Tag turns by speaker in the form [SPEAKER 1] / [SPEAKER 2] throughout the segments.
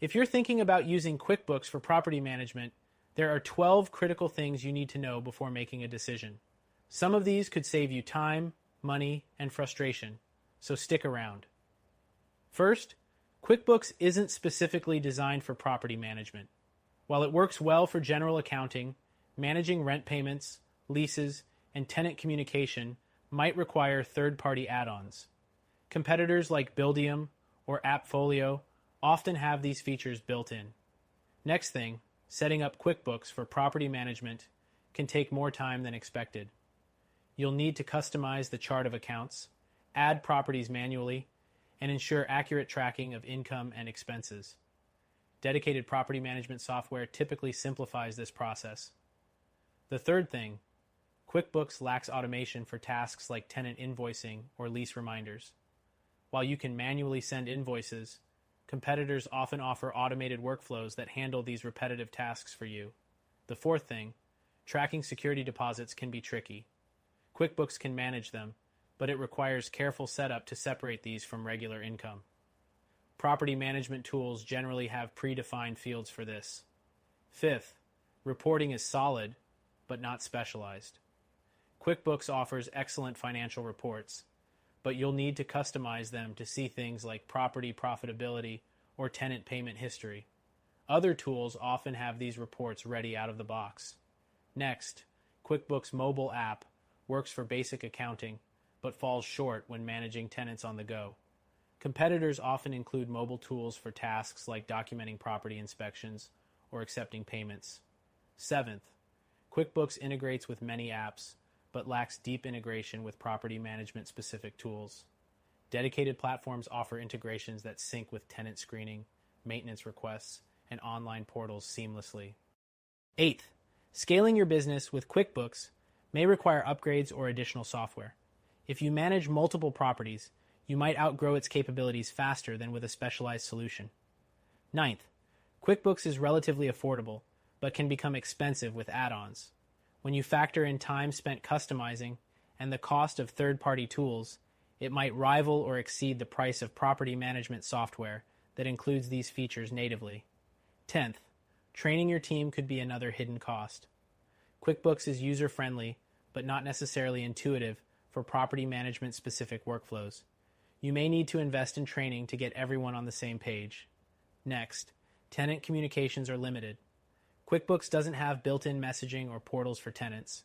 [SPEAKER 1] If you're thinking about using QuickBooks for property management, there are 12 critical things you need to know before making a decision. Some of these could save you time, money, and frustration, so stick around. First, QuickBooks isn't specifically designed for property management. While it works well for general accounting, managing rent payments, leases, and tenant communication might require third-party add-ons. Competitors like Buildium or AppFolio often have these features built in. Next thing, setting up QuickBooks for property management can take more time than expected. You'll need to customize the chart of accounts, add properties manually, and ensure accurate tracking of income and expenses. Dedicated property management software typically simplifies this process. The third thing, QuickBooks lacks automation for tasks like tenant invoicing or lease reminders. While you can manually send invoices, competitors often offer automated workflows that handle these repetitive tasks for you. The fourth thing, tracking security deposits can be tricky. QuickBooks can manage them, but it requires careful setup to separate these from regular income. Property management tools generally have predefined fields for this. Fifth, reporting is solid, but not specialized. QuickBooks offers excellent financial reports, but you'll need to customize them to see things like property profitability or tenant payment history. Other tools often have these reports ready out of the box. Next, QuickBooks mobile app works for basic accounting, but falls short when managing tenants on the go. Competitors often include mobile tools for tasks like documenting property inspections or accepting payments. Seventh, QuickBooks integrates with many apps, but lacks deep integration with property management specific tools. Dedicated platforms offer integrations that sync with tenant screening, maintenance requests, and online portals seamlessly. Eighth, scaling your business with QuickBooks may require upgrades or additional software. If you manage multiple properties, you might outgrow its capabilities faster than with a specialized solution. Ninth, QuickBooks is relatively affordable, but can become expensive with add-ons. When you factor in time spent customizing and the cost of third-party tools, it might rival or exceed the price of property management software that includes these features natively. 10th, training your team could be another hidden cost. QuickBooks is user-friendly, but not necessarily intuitive for property management-specific workflows. You may need to invest in training to get everyone on the same page. Next, tenant communications are limited. QuickBooks doesn't have built-in messaging or portals for tenants,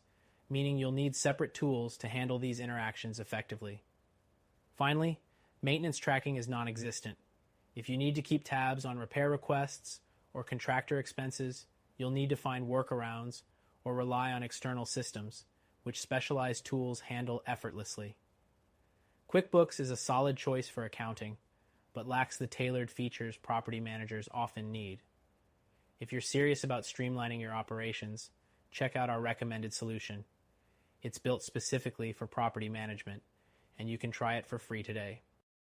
[SPEAKER 1] meaning you'll need separate tools to handle these interactions effectively. Finally, maintenance tracking is non-existent. If you need to keep tabs on repair requests or contractor expenses, you'll need to find workarounds or rely on external systems, which specialized tools handle effortlessly. QuickBooks is a solid choice for accounting, but lacks the tailored features property managers often need. If you're serious about streamlining your operations, check out our recommended solution. It's built specifically for property management, and you can try it for free today.